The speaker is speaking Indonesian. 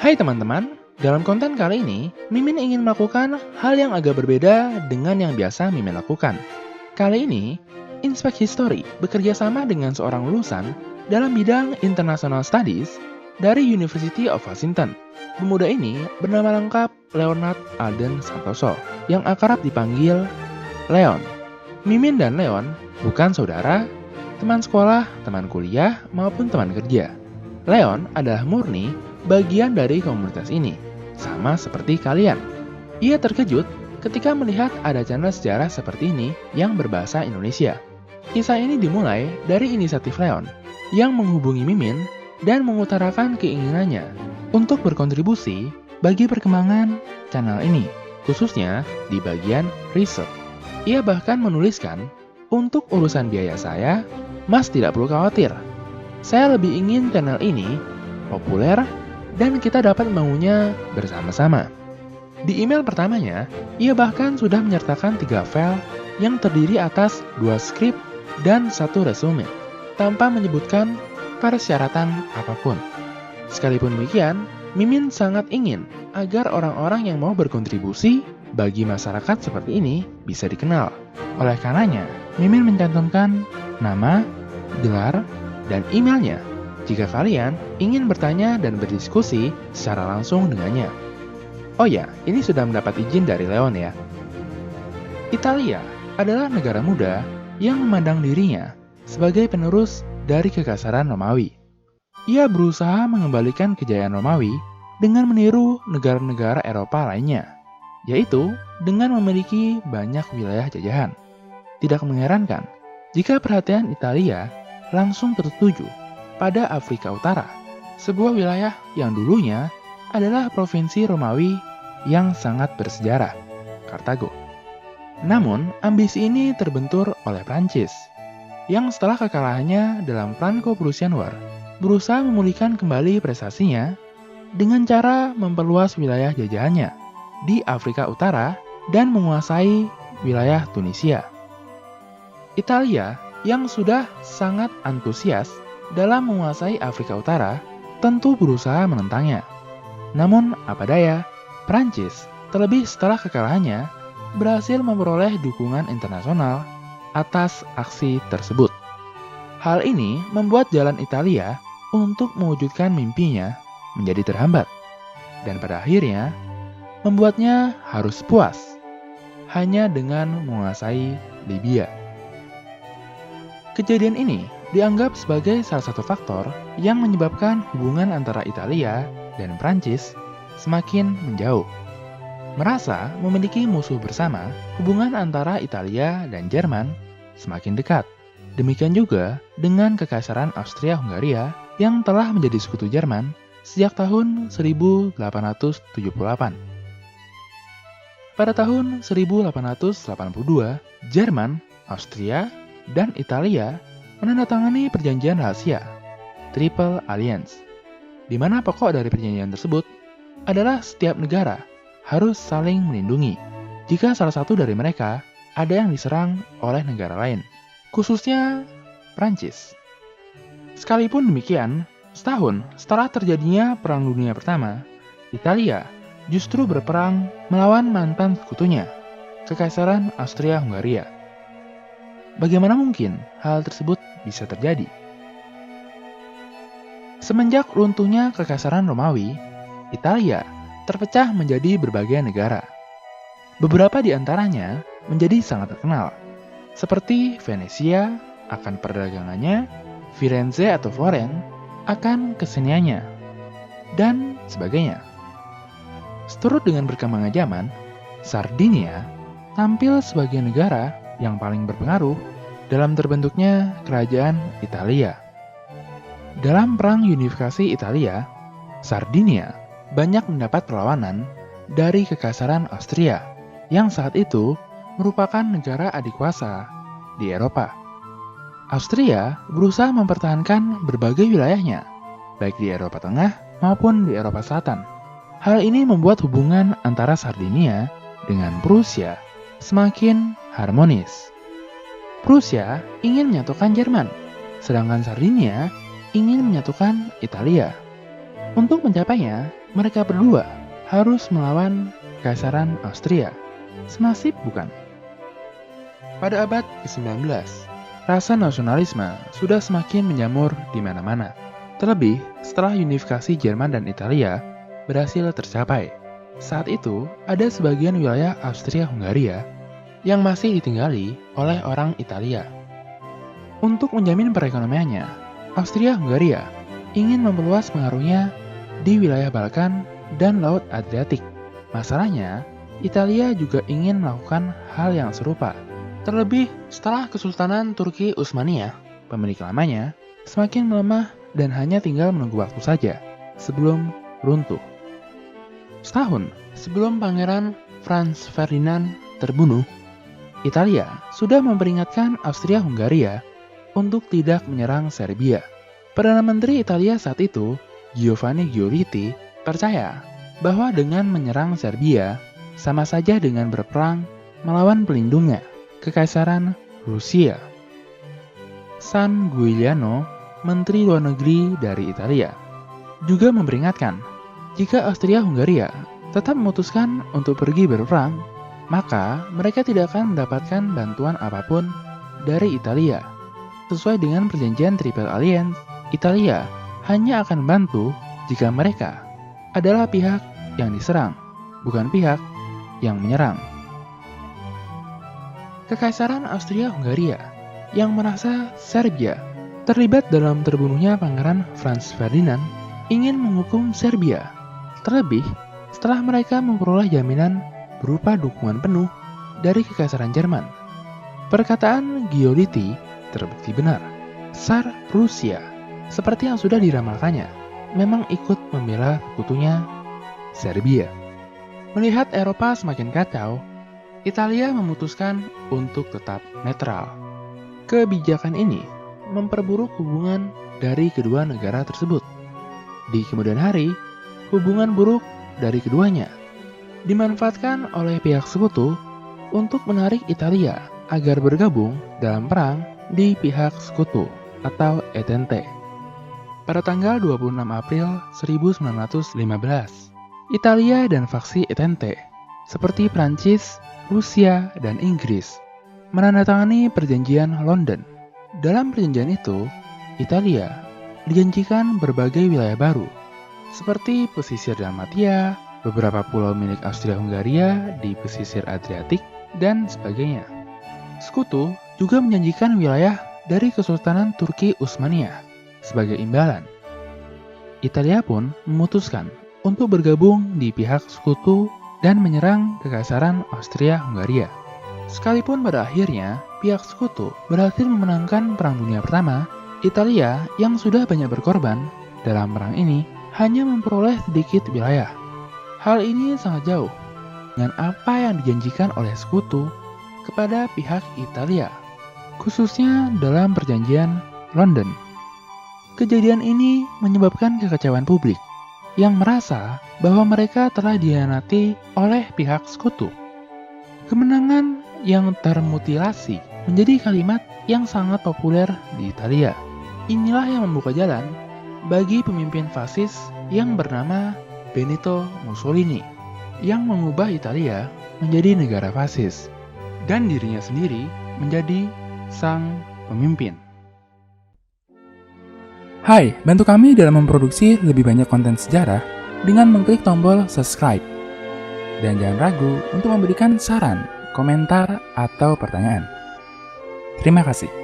Hai teman-teman, dalam konten kali ini, Mimin ingin melakukan hal yang agak berbeda dengan yang biasa Mimin lakukan. Kali ini, Inspect History bekerja sama dengan seorang lulusan dalam bidang International Studies dari University of Washington. Pemuda ini bernama lengkap Leonard Alden Santoso, yang akrab dipanggil Leon. Mimin dan Leon bukan saudara, teman sekolah, teman kuliah, maupun teman kerja. Leon adalah murni bagian dari komunitas ini, sama seperti kalian. Ia terkejut ketika melihat ada channel sejarah seperti ini yang berbahasa Indonesia. Kisah ini dimulai dari inisiatif Leon yang menghubungi Mimin dan mengutarakan keinginannya untuk berkontribusi bagi perkembangan channel ini, khususnya di bagian riset. Ia bahkan menuliskan, "Untuk urusan biaya saya, Mas tidak perlu khawatir. Saya lebih ingin channel ini populer dan kita dapat membangunnya bersama-sama." Di email pertamanya, ia bahkan sudah menyertakan 3 file yang terdiri atas 2 skrip dan 1 resume, tanpa menyebutkan persyaratan apapun. Sekalipun demikian, Mimin sangat ingin agar orang-orang yang mau berkontribusi bagi masyarakat seperti ini bisa dikenal. Oleh karenanya, Mimin mencantumkan nama, gelar, dan emailnya jika kalian ingin bertanya dan berdiskusi secara langsung dengannya. Oh ya, ini sudah mendapat izin dari Leon ya. Italia adalah negara muda yang memandang dirinya sebagai penerus dari kekaisaran Romawi. Ia berusaha mengembalikan kejayaan Romawi dengan meniru negara-negara Eropa lainnya, yaitu dengan memiliki banyak wilayah jajahan. Tidak mengherankan jika perhatian Italia langsung tertuju pada Afrika Utara, sebuah wilayah yang dulunya adalah provinsi Romawi yang sangat bersejarah, Kartago. Namun, ambisi ini terbentur oleh Prancis, yang setelah kekalahannya dalam Franco-Prussian War, berusaha memulihkan kembali prestasinya dengan cara memperluas wilayah jajahannya di Afrika Utara dan menguasai wilayah Tunisia. Italia yang sudah sangat antusias dalam menguasai Afrika Utara tentu berusaha menentangnya. Namun apa daya, Prancis, terlebih setelah kekalahannya, berhasil memperoleh dukungan internasional atas aksi tersebut. Hal ini membuat jalan Italia untuk mewujudkan mimpinya menjadi terhambat, dan pada akhirnya membuatnya harus puas hanya dengan menguasai Libya. Kejadian ini dianggap sebagai salah satu faktor yang menyebabkan hubungan antara Italia dan Prancis semakin menjauh. Merasa memiliki musuh bersama, hubungan antara Italia dan Jerman semakin dekat. Demikian juga dengan Kekaisaran Austria-Hungaria yang telah menjadi sekutu Jerman sejak tahun 1878. Pada tahun 1882, Jerman, Austria, dan Italia menandatangani perjanjian rahasia, Triple Alliance, di mana pokok dari perjanjian tersebut adalah setiap negara harus saling melindungi jika salah satu dari mereka ada yang diserang oleh negara lain, khususnya Prancis. Sekalipun demikian, setahun setelah terjadinya Perang Dunia Pertama, Italia justru berperang melawan mantan sekutunya, Kekaisaran Austria-Hungaria. Bagaimana mungkin hal tersebut bisa terjadi? Semenjak runtuhnya Kekaisaran Romawi, Italia terpecah menjadi berbagai negara. Beberapa di antaranya menjadi sangat terkenal, seperti Venesia akan perdagangannya, Firenze atau Florence akan keseniannya, dan sebagainya. Seturut dengan berkembangnya zaman, Sardinia tampil sebagai negara yang paling berpengaruh dalam terbentuknya kerajaan Italia. Dalam Perang Unifikasi Italia, Sardinia banyak mendapat perlawanan dari Kekaisaran Austria yang saat itu merupakan negara adikuasa di Eropa. Austria berusaha mempertahankan berbagai wilayahnya, baik di Eropa Tengah maupun di Eropa Selatan. Hal ini membuat hubungan antara Sardinia dengan Prusia semakin harmonis. Prusia ingin menyatukan Jerman, sedangkan Sardinia ingin menyatukan Italia. Untuk mencapainya, mereka berdua harus melawan Kekaisaran Austria. Semasif bukan? Pada abad ke-19, rasa nasionalisme sudah semakin menjamur di mana-mana. Terlebih setelah unifikasi Jerman dan Italia berhasil tercapai. Saat itu, ada sebagian wilayah Austria-Hungaria yang masih ditinggali oleh orang Italia. Untuk menjamin perekonomiannya, Austria-Hungaria ingin memperluas pengaruhnya di wilayah Balkan dan Laut Adriatik. Masalahnya, Italia juga ingin melakukan hal yang serupa. Terlebih setelah Kesultanan Turki Utsmaniyah, pemilik lamanya, semakin melemah dan hanya tinggal menunggu waktu saja sebelum runtuh. Setahun sebelum Pangeran Franz Ferdinand terbunuh, Italia sudah memperingatkan Austria-Hungaria untuk tidak menyerang Serbia. Perdana Menteri Italia saat itu, Giovanni Giolitti, percaya bahwa dengan menyerang Serbia sama saja dengan berperang melawan pelindungnya, Kekaisaran Rusia. San Giuliano, Menteri Luar Negeri dari Italia, juga memperingatkan jika Austria-Hungaria tetap memutuskan untuk pergi berperang, maka mereka tidak akan mendapatkan bantuan apapun dari Italia. Sesuai dengan perjanjian Triple Alliance, Italia hanya akan membantu jika mereka adalah pihak yang diserang, bukan pihak yang menyerang. Kekaisaran Austria-Hungaria yang merasa Serbia terlibat dalam terbunuhnya Pangeran Franz Ferdinand ingin menghukum Serbia, terlebih setelah mereka memperoleh jaminan berupa dukungan penuh dari Kekaisaran Jerman. Perkataan Giolitti terbukti benar. Tsar Rusia, seperti yang sudah diramalkannya, memang ikut membela sekutunya Serbia. Melihat Eropa semakin kacau, Italia memutuskan untuk tetap netral. Kebijakan ini memperburuk hubungan dari kedua negara tersebut. Di kemudian hari, hubungan buruk dari keduanya dimanfaatkan oleh pihak sekutu untuk menarik Italia agar bergabung dalam perang di pihak sekutu atau Entente. Pada tanggal 26 April 1915, Italia dan faksi Entente seperti Prancis, Rusia, dan Inggris menandatangani perjanjian London. Dalam perjanjian itu, Italia dijanjikan berbagai wilayah baru, seperti pesisir Dalmatia, beberapa pulau milik Austria-Hungaria di pesisir Adriatik, dan sebagainya. Sekutu juga menjanjikan wilayah dari Kesultanan Turki Utsmaniyah sebagai imbalan. Italia pun memutuskan untuk bergabung di pihak sekutu dan menyerang Kekaisaran Austria-Hungaria. Sekalipun pada akhirnya pihak sekutu berhasil memenangkan Perang Dunia Pertama, Italia yang sudah banyak berkorban dalam perang ini hanya memperoleh sedikit wilayah. Hal ini sangat jauh dengan apa yang dijanjikan oleh sekutu kepada pihak Italia, khususnya dalam perjanjian London. Kejadian ini menyebabkan kekecewaan publik yang merasa bahwa mereka telah dihianati oleh pihak sekutu. Kemenangan yang termutilasi menjadi kalimat yang sangat populer di Italia. Inilah yang membuka jalan bagi pemimpin fasis yang bernama Benito Mussolini yang mengubah Italia menjadi negara fasis dan dirinya sendiri menjadi sang pemimpin. Hai, bantu kami dalam memproduksi lebih banyak konten sejarah dengan mengklik tombol subscribe. Dan jangan ragu untuk memberikan saran, komentar, atau pertanyaan. Terima kasih.